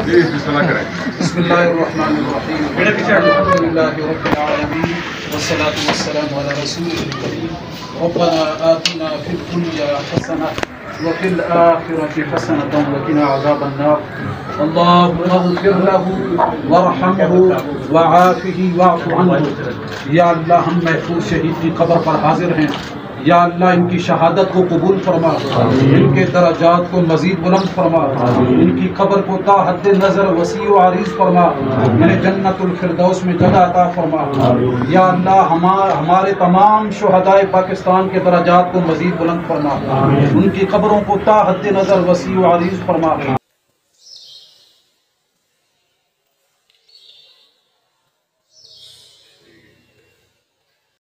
बिस्मिल्लाहिर्रहमानिर्रहीम अल्हम्दुलिल्लाहि रब्बिल आलमीन वस्सलातु वस्सलामु अला रसूलिल करीम रब्बना आतिना फिद दुनिया हसनह व फिल आखिरति हसनतन व क़िना अज़ाबन्नार अल्लाहुम्मा इग़फिर लहू वरहमहू वआफ़िही वअफ़ु अन्हु। या अल्लाह, हम महफूज शहीद की कब्र पर हाजिर हैं। या अल्लाह, इनकी शहादत को कबूल फरमा, इनके दरजात को मजीद बुलंद फरमा, इनकी खबर को ता हद नज़र वसी व आरीज़ फरमा, इन्हें जन्नतुल फिरदौस में जगह अता फरमा। या अल्लाह, हमारे तमाम शुहदाए पाकिस्तान के दरजात को मजीद बुलंद फरमा, उनकी खबरों को ता हद नज़र वसी व आरीज़ फरमा।